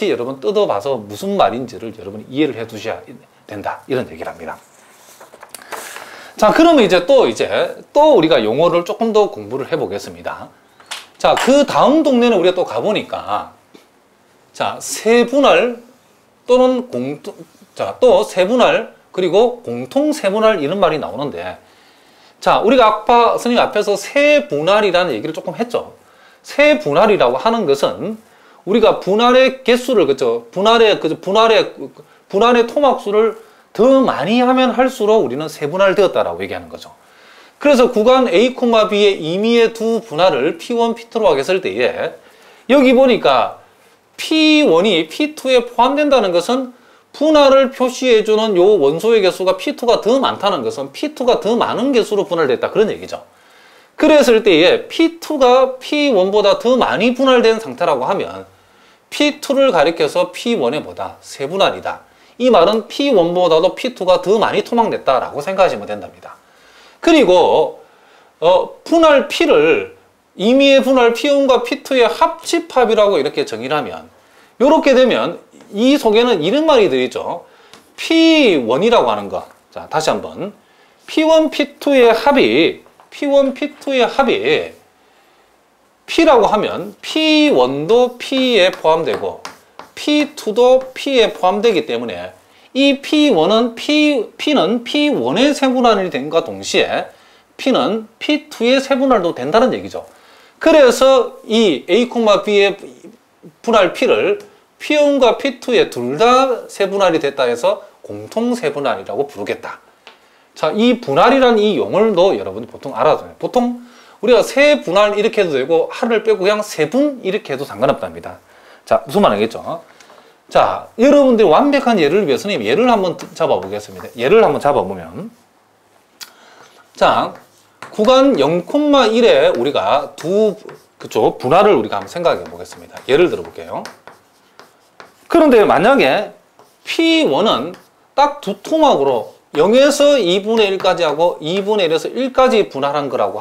여러분 뜯어봐서 무슨 말인지를 여러분이 이해를 해 두셔야 된다. 이런 얘기를 합니다. 자, 그러면 이제 또 우리가 용어를 조금 더 공부를 해 보겠습니다. 자, 그 다음 동네는 우리가 또 가보니까, 자, 세분할 또는 또 세분할 그리고 공통 세분할 이런 말이 나오는데, 자, 우리가 아까 선생님 앞에서 세분할이라는 얘기를 조금 했죠. 세분할이라고 하는 것은 우리가 분할의 개수를, 그죠? 분할의 토막수를 더 많이 하면 할수록 우리는 세분할되었다라고 얘기하는 거죠. 그래서 구간 A, B의 임의의 두 분할을 P1, P2로 하겠을 때에 여기 보니까 P1이 P2에 포함된다는 것은 분할을 표시해주는 요 원소의 개수가 P2가 더 많다는 것은 P2가 더 많은 개수로 분할됐다. 그런 얘기죠. 그랬을 때에 P2가 P1보다 더 많이 분할된 상태라고 하면 P2를 가리켜서 P1에 보다 세분할이다. 이 말은 P1보다도 P2가 더 많이 토막냈다라고 생각하시면 된답니다. 그리고 분할 P를 임의의 분할 P1과 P2의 합집합이라고 이렇게 정의를 하면, 이렇게 되면 이 속에는 이런 말이 들어있죠. P1이라고 하는 거. 자, 다시 한번. P1, P2의 합이 P라고 하면 P1도 P에 포함되고 P2도 P에 포함되기 때문에 이 P는 P1의 세분할이 된과 동시에 P는 P2의 세분할도 된다는 얘기죠. 그래서 이 A, B의 분할 P를 P1과 P2의 둘 다 세분할이 됐다 해서 공통 세분할이라고 부르겠다. 자, 이 분할이라는 이 용어도 여러분이 보통 알아둬요. 보통 우리가 세분할 이렇게 해도 되고 할을 빼고 그냥 세분 이렇게 해도 상관없답니다. 자, 무슨 말 알겠죠? 자, 여러분들이 완벽한 예를 위해서는 예를 한번 잡아보겠습니다. 예를 한번 잡아보면, 자, 구간 0,1에 우리가 분할을 우리가 한번 생각해 보겠습니다. 예를 들어 볼게요. 그런데 만약에 P1은 딱 두 토막으로 0에서 2분의 1까지 하고 2분의 1에서 1까지 분할한 거라고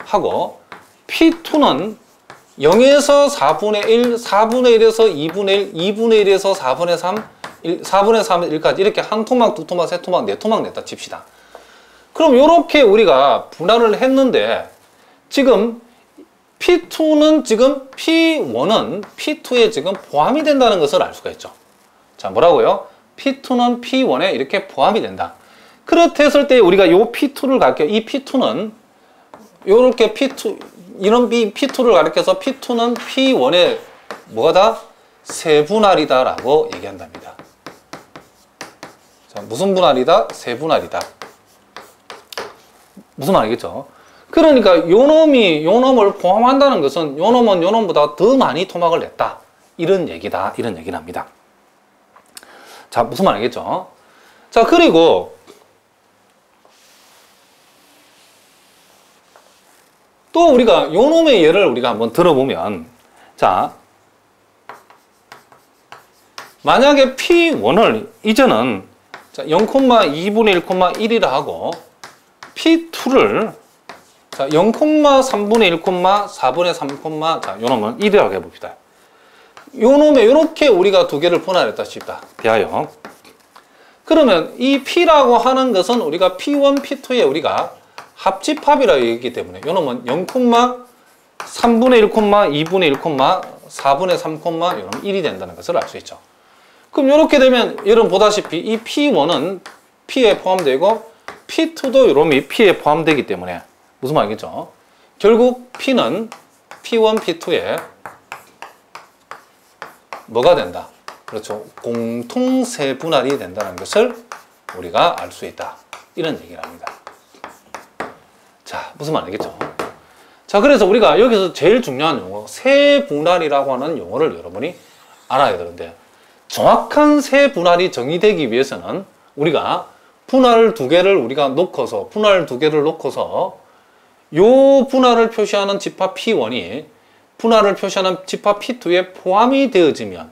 하고 P2는 0에서 4분의 1, 4분의 1에서 2분의 1, 2분의 1에서 4분의 3, 4분의 3, 1까지 이렇게 한 토막, 두 토막, 세 토막, 네 토막 냈다 칩시다. 그럼 이렇게 우리가 분할을 했는데 지금 P2는 지금 P1은 P2에 지금 포함이 된다는 것을 알 수가 있죠. 자, 뭐라고요? P2는 P1에 이렇게 포함이 된다. 그렇게 했을 때 우리가 이 P2를 갈게요. 이 P2는 이렇게 이런 P2를 가리켜서 P2는 P1에 뭐다? 세분할이다 라고 얘기한답니다. 자, 무슨 분할이다? 세분할이다. 무슨 말이겠죠? 그러니까 요놈을 포함한다는 것은 요놈은 요놈보다 더 많이 토막을 냈다. 이런 얘기다. 이런 얘기를 합니다. 자, 무슨 말이겠죠? 자, 그리고 또 우리가 요놈의 예를 우리가 한번 들어보면, 자, 만약에 P1을 이제는 0,2분의 1,1이라 하고 P2를 자, 0,3분의 1, 4분의 3, 자, 요놈은 1이라고 해봅시다. 요놈에 이렇게 우리가 두 개를 분할했다 칩시다. 비하여. 그러면 이 P라고 하는 것은 우리가 P1, P2에 우리가 합집합이라고 얘기하기 때문에 요놈은 0,3분의 1, 2분의 1, 4분의 3, 요놈 1이 된다는 것을 알 수 있죠. 그럼 이렇게 되면 여러분 보다시피 이 P1은 P에 포함되고 P2도 요놈이 P에 포함되기 때문에 무슨 말이겠죠? 결국 P는 P1, P2에 뭐가 된다? 그렇죠. 공통세분할이 된다는 것을 우리가 알 수 있다. 이런 얘기를 합니다. 자, 무슨 말이겠죠? 자, 그래서 우리가 여기서 제일 중요한 용어, 세분할이라고 하는 용어를 여러분이 알아야 되는데, 정확한 세분할이 정의되기 위해서는 우리가 분할 두 개를 놓고서 요 분할을 표시하는 집합 P1이 분할을 표시하는 집합 P2에 포함이 되어지면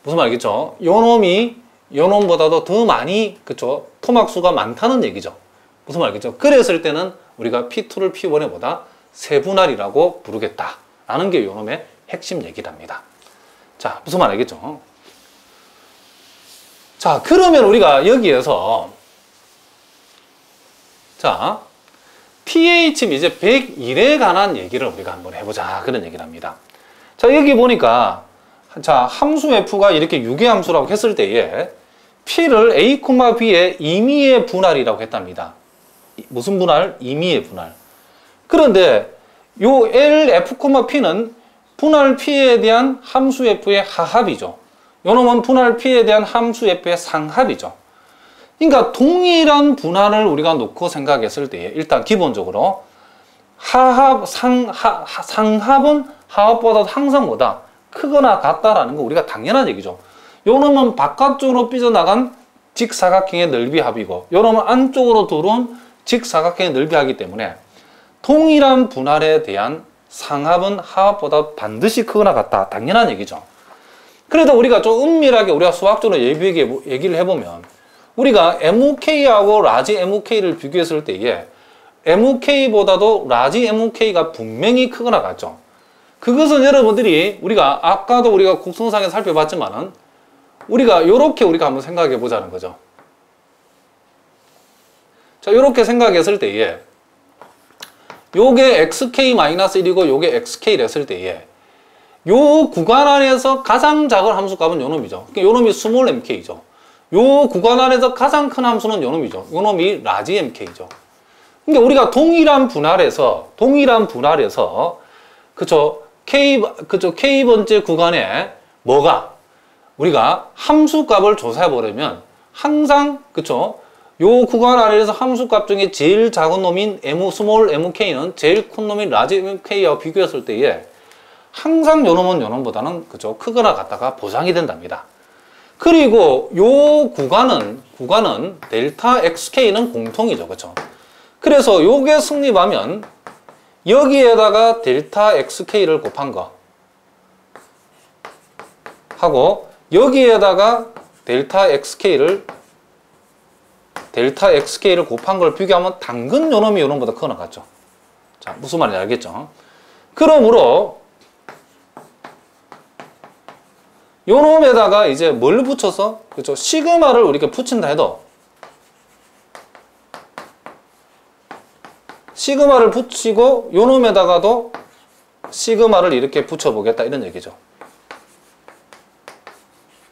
무슨 말이겠죠? 요놈이 요놈보다도 더 많이, 그쵸? 토막수가 많다는 얘기죠. 무슨 말이겠죠? 그랬을 때는 우리가 P2를 P1에 보다 세분할이라고 부르겠다라는 게 요놈의 핵심 얘기랍니다. 자, 무슨 말 알겠죠? 자, 그러면 우리가 여기에서 자, pH 이제 101에 관한 얘기를 우리가 한번 해보자. 그런 얘기를 합니다. 자, 여기 보니까 자, 함수 f가 이렇게 유계함수라고 했을 때에 p를 a, b의 임의의 분할이라고 했답니다. 무슨 분할? 임의의 분할. 그런데 요 L, F, P는 분할 P에 대한 함수 F의 하합이죠. 요놈은 분할 P에 대한 함수 F의 상합이죠. 그러니까 동일한 분할을 우리가 놓고 생각했을 때 일단 기본적으로 상합은 하합보다 항상 뭐다? 크거나 같다라는 거 우리가 당연한 얘기죠. 요놈은 바깥쪽으로 삐져나간 직사각형의 넓이 합이고 요놈은 안쪽으로 들어온 직사각형의 넓이 하기 때문에 동일한 분할에 대한 상합은 하합보다 반드시 크거나 같다. 당연한 얘기죠. 그래도 우리가 좀 은밀하게 우리가 수학적으로 얘기를 해보면 우리가 MK하고 라지 MK를 비교했을 때에 MK보다도 라지 MK가 분명히 크거나 같죠. 그것은 여러분들이 우리가 아까도 우리가 곡선상에 살펴봤지만은 우리가 이렇게 우리가 한번 생각해 보자는 거죠. 자, 이렇게 생각했을 때에 요게 xk-1이고 요게 xk를 했을 때에 요 구간 안에서 가장 작은 함수값은 요놈이죠. 그러니까 요놈이 스몰 mk죠. 요 구간 안에서 가장 큰 함수는 요놈이죠. 요놈이 라지 mk죠. 그러니까 우리가 동일한 분할에서 그쵸 k번째 구간에 뭐가 우리가 함수값을 조사해 보려면 항상 그쵸 요 구간 안에서 함수값 중에 제일 작은 놈인 스몰 mk는 제일 큰 놈인 라지 mk와 비교했을 때에 항상 요놈은 요놈보다는 그죠 크거나 같다가 보장이 된답니다. 그리고 요 구간은 델타 xk는 공통이죠. 그죠? 그래서 요게 성립하면 여기에다가 델타 xk를 곱한 거 하고 여기에다가 델타 xk를 곱한 걸 비교하면 당근 요놈이 요놈보다 크거나 같죠. 자, 무슨 말인지 알겠죠? 그러므로 요놈에다가 이제 뭘 붙여서 그렇죠? 시그마를 우리가 붙인다 해도 시그마를 붙이고 요놈에다가도 시그마를 이렇게 붙여보겠다 이런 얘기죠.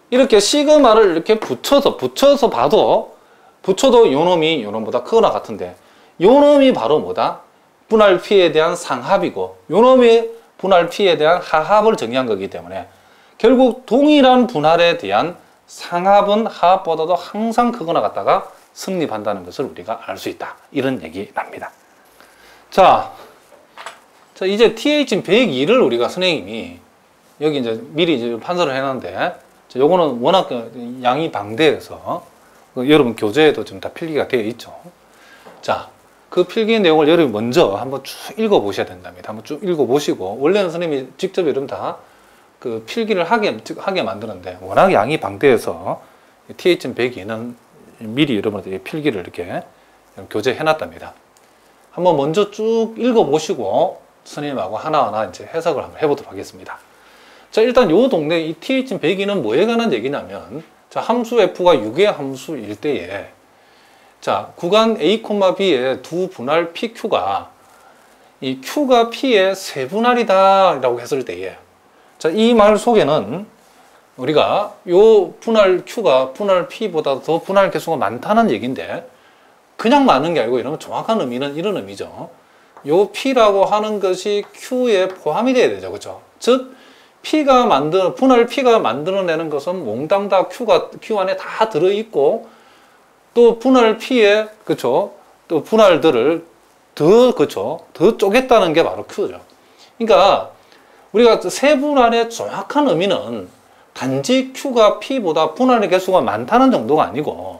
이렇게 시그마를 이렇게 붙여도 요놈이 요놈보다 크거나 같은데 요놈이 바로 뭐다? 분할 P에 대한 상합이고 요놈이 분할 P에 대한 하합을 정의한 거기 때문에 결국 동일한 분할에 대한 상합은 하합보다도 항상 크거나 같다가 성립한다는 것을 우리가 알 수 있다. 이런 얘기랍니다. 자, 이제 TH인 102를 우리가 선생님이 여기 이제 미리 이제 판서를 해놨는데 요거는 워낙 양이 방대해서 여러분 교재에도 지금 다 필기가 되어 있죠. 자, 그 필기 내용을 여러분이 먼저 한번 쭉 읽어보셔야 된답니다. 한번 쭉 읽어보시고 원래는 선생님이 직접 여러분 다 그 필기를 하게 만드는데 워낙 양이 방대해서 TH인 102는 미리 여러분들 필기를 이렇게 교재에 해놨답니다. 한번 먼저 쭉 읽어보시고 선생님하고 하나하나 이제 해석을 한번 해보도록 하겠습니다. 자, 일단 요 동네 이 TH인 102는 뭐에 관한 얘기냐면 자, 함수 F가 유계 함수일 때에 자, 구간 A, B의 두 분할 PQ가 이 Q가 P의 세분할이다 라고 했을 때에 자, 이 말 속에는 우리가 요 분할 Q가 분할 P보다 더 분할 개수가 많다는 얘기인데 그냥 많은 게 아니고 이러면 정확한 의미는 이런 의미죠. 요 P라고 하는 것이 Q에 포함이 돼야 되죠. 그죠? 즉 분할 P가 만들어내는 것은 몽땅 다 Q 안에 다 들어있고 또 분할 P에 그쵸? 또 분할들을 더 쪼갰다는 게 바로 Q죠. 그러니까 우리가 세분할의 정확한 의미는 단지 Q가 P보다 분할의 개수가 많다는 정도가 아니고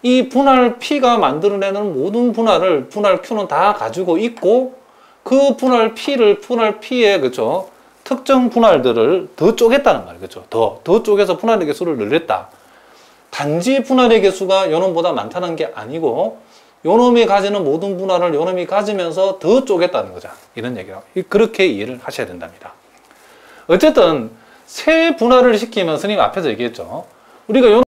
이 분할 P가 만들어내는 모든 분할을 분할 Q는 다 가지고 있고 그 분할 P의 그쵸? 특정 분할들을 더 쪼갰다는 말이에요. 그쵸? 더 쪼개서 분할의 개수를 늘렸다. 단지 분할의 개수가 요놈보다 많다는 게 아니고 요놈이 가지는 모든 분할을 요놈이 가지면서 더 쪼갰다는 거죠. 이런 얘기라고. 그렇게 이해를 하셔야 된답니다. 어쨌든 세 분할을 시키면 선생님 앞에서 얘기했죠. 우리가 요